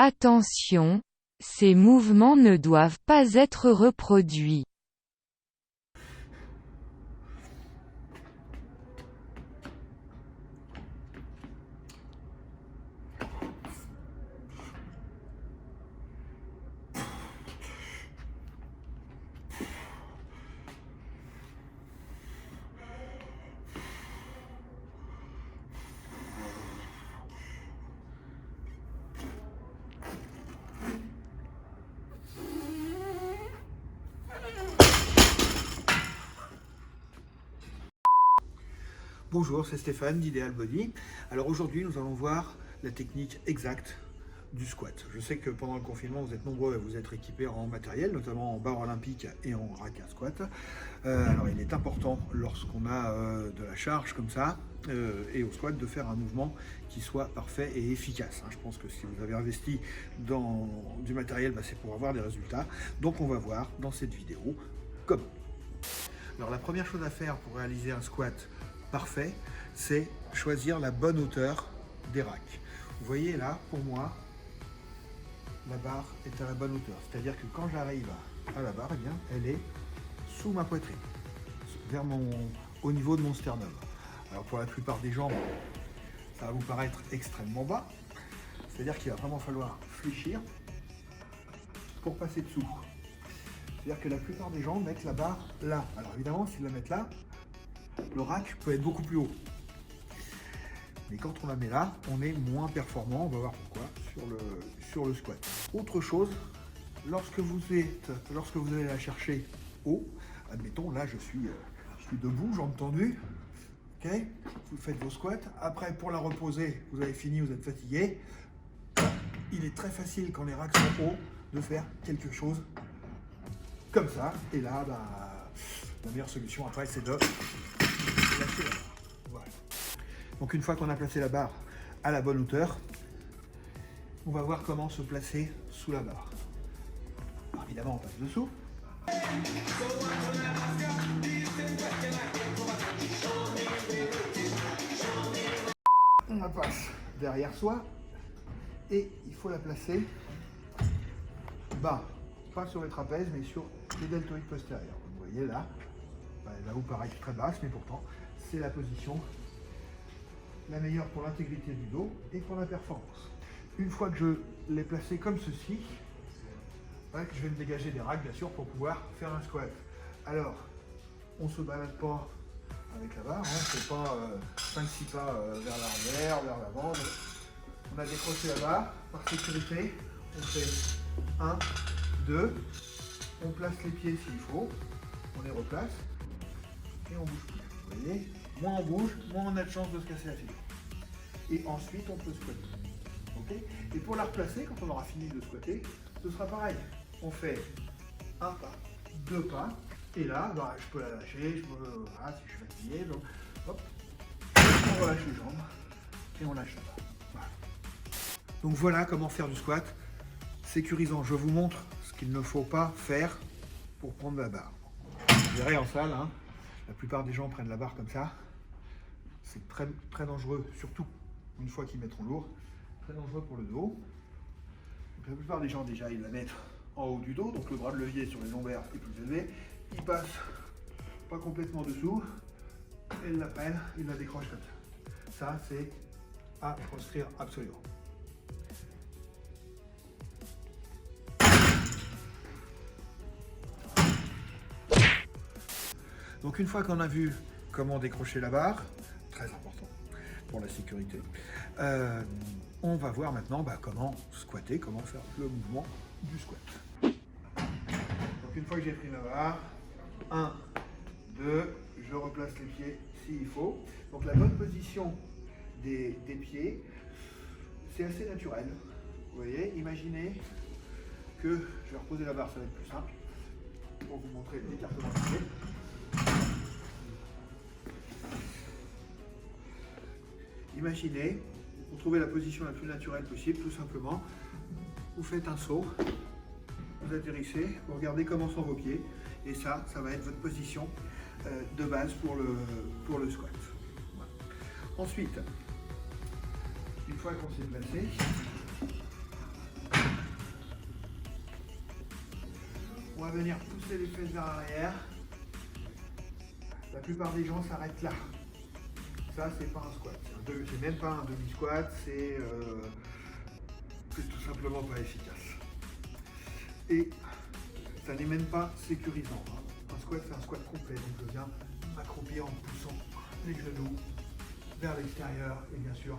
Attention, ces mouvements ne doivent pas être reproduits. Bonjour, c'est Stéphane d'Ideal Body. Alors aujourd'hui, nous allons voir la technique exacte du squat. Je sais que pendant le confinement, vous êtes nombreux à vous être équipés en matériel, notamment en barre olympique et en rack à squat. Alors il est important, lorsqu'on a de la charge comme ça, et au squat, de faire un mouvement qui soit parfait et efficace. Je pense que si vous avez investi dans du matériel, c'est pour avoir des résultats. Donc on va voir dans cette vidéo comment. Alors la première chose à faire pour réaliser un squat parfait, c'est choisir la bonne hauteur des racks. Vous voyez là, pour moi, la barre est à la bonne hauteur. C'est-à-dire que quand j'arrive à la barre, eh bien, elle est sous ma poitrine, au niveau de mon sternum. Alors pour la plupart des gens, ça va vous paraître extrêmement bas. C'est-à-dire qu'il va vraiment falloir fléchir pour passer dessous. C'est-à-dire que la plupart des gens mettent la barre là. Alors évidemment, s'ils la mettent là, le rack peut être beaucoup plus haut. Mais quand on la met là, on est moins performant, on va voir pourquoi, sur le squat. Autre chose, lorsque vous allez la chercher haut, admettons, là je suis debout, jambes tendues, ok, vous faites vos squats, après pour la reposer, vous avez fini, vous êtes fatigué, il est très facile quand les racks sont hauts de faire quelque chose comme ça, et là, la meilleure solution après c'est de lâcher la barre. Voilà. Donc une fois qu'on a placé la barre à la bonne hauteur, on va voir comment se placer sous la barre. Alors évidemment on passe dessous. On la passe derrière soi et il faut la placer bas, pas sur les trapèzes mais sur les deltoïdes postérieurs. Vous voyez là, elle va vous paraître très basse mais pourtant c'est la position la meilleure pour l'intégrité du dos et pour la performance. Une fois que je l'ai placé comme ceci, je vais me dégager des racks bien sûr pour pouvoir faire un squat. Alors, on ne se balade pas avec la barre, on ne fait pas 5-6 pas vers l'arrière, vers l'avant. On a décroché la barre, par sécurité, on fait 1, 2, on place les pieds s'il faut, on les replace et on bouge plus. Vous voyez, moins on bouge, moins on a de chance de se casser la figure. Et ensuite, on peut squatter. Okay, et pour la replacer, quand on aura fini de squatter, ce sera pareil. On fait un pas, 2 pas, et là, je peux la lâcher, voilà, si je suis fatigué, donc, hop, on relâche les jambes et on lâche la barre. Voilà. Donc voilà comment faire du squat sécurisant. Je vous montre ce qu'il ne faut pas faire pour prendre la barre. Vous verrez en salle, la plupart des gens prennent la barre comme ça. C'est très, très dangereux, surtout une fois qu'ils mettront lourd. Très dangereux pour le dos. Donc la plupart des gens déjà ils la mettent en haut du dos, donc le bras de levier sur les lombaires est plus élevé. Ils passent pas complètement dessous, et ils la prennent, ils la décrochent comme ça. Ça c'est à proscrire absolument. Donc une fois qu'on a vu comment décrocher la barre, très important pour la sécurité, on va voir maintenant comment squatter, comment faire le mouvement du squat. Donc une fois que j'ai pris la barre, 1, 2, je replace les pieds s'il faut. Donc la bonne position des pieds, c'est assez naturel. Vous voyez, imaginez que je vais reposer la barre, ça va être plus simple, pour vous montrer l'écartement des pieds. Imaginez, vous trouvez la position la plus naturelle possible, tout simplement. Vous faites un saut, vous atterrissez, vous regardez comment sont vos pieds, et ça va être votre position de base pour le squat. Voilà. Ensuite, une fois qu'on s'est placé, On va venir pousser les fesses vers l'arrière. La plupart des gens s'arrêtent là. Ça, c'est pas un squat. C'est même pas un demi-squat, c'est tout simplement pas efficace. Et ça n'est même pas sécurisant. Un squat, c'est un squat complet. Donc je viens m'accroupir en poussant les genoux vers l'extérieur et bien sûr,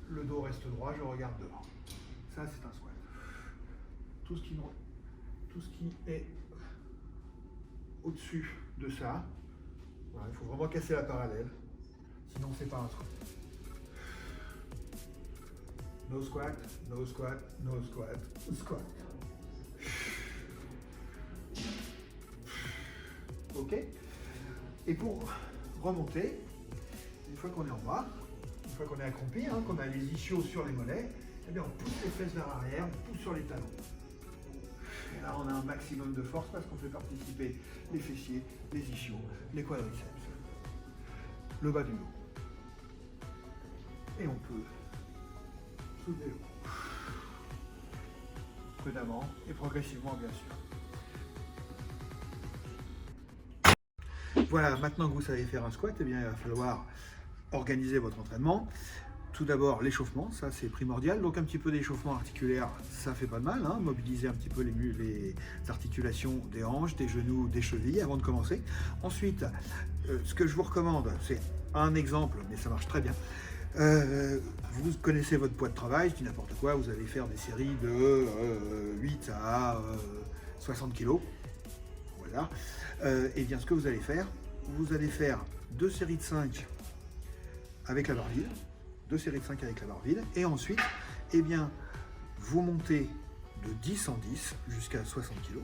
le dos reste droit, je regarde dehors. Ça, c'est un squat. Tout ce qui est au-dessus de ça, voilà, il faut vraiment casser la parallèle, sinon c'est pas un squat. No squat, no squat, no squat, squat. Ok. Et pour remonter, une fois qu'on est en bas, une fois qu'on est accroupi, qu'on a les ischios sur les mollets, eh bien on pousse les fesses vers l'arrière, on pousse sur les talons. Et là on a un maximum de force parce qu'on fait participer les fessiers, les ischios, les quadriceps, le bas du dos. Et on peut soulever le haut. Prudemment et progressivement bien sûr. Voilà, maintenant que vous savez faire un squat, eh bien, il va falloir organiser votre entraînement. Tout d'abord, l'échauffement, ça c'est primordial. Donc un petit peu d'échauffement articulaire, ça fait pas de mal. Mobiliser un petit peu les articulations des hanches, des genoux, des chevilles avant de commencer. Ensuite, ce que je vous recommande, c'est un exemple, mais ça marche très bien. Vous connaissez votre poids de travail, je dis n'importe quoi, vous allez faire des séries de 8 à 60 kg. Voilà. Et bien ce que vous allez faire 2 séries de 5 avec la barre vide, 2 séries de 5 avec la barre vide, et ensuite, eh bien, vous montez de 10 en 10 jusqu'à 60 kg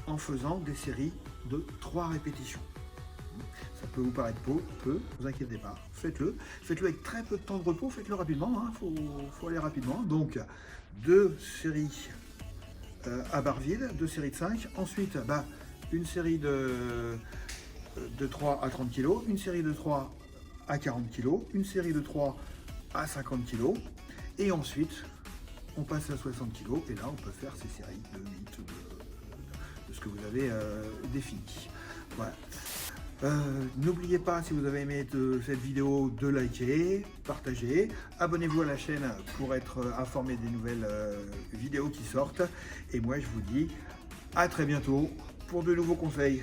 en faisant des séries de 3 répétitions. Ça peut vous paraître peu, vous inquiétez pas, faites-le avec très peu de temps de repos, faites-le rapidement, faut aller rapidement. Donc 2 séries à barre vide, 2 séries de 5, ensuite une série de 3 à 30 kg, une série de 3 à 40 kg, une série de 3 à 50 kg, et ensuite on passe à 60 kg, et là on peut faire ces séries de 8 de ce que vous avez défini. Voilà. N'oubliez pas, si vous avez aimé cette vidéo, de liker, partager, abonnez-vous à la chaîne pour être informé des nouvelles vidéos qui sortent, et moi je vous dis à très bientôt pour de nouveaux conseils.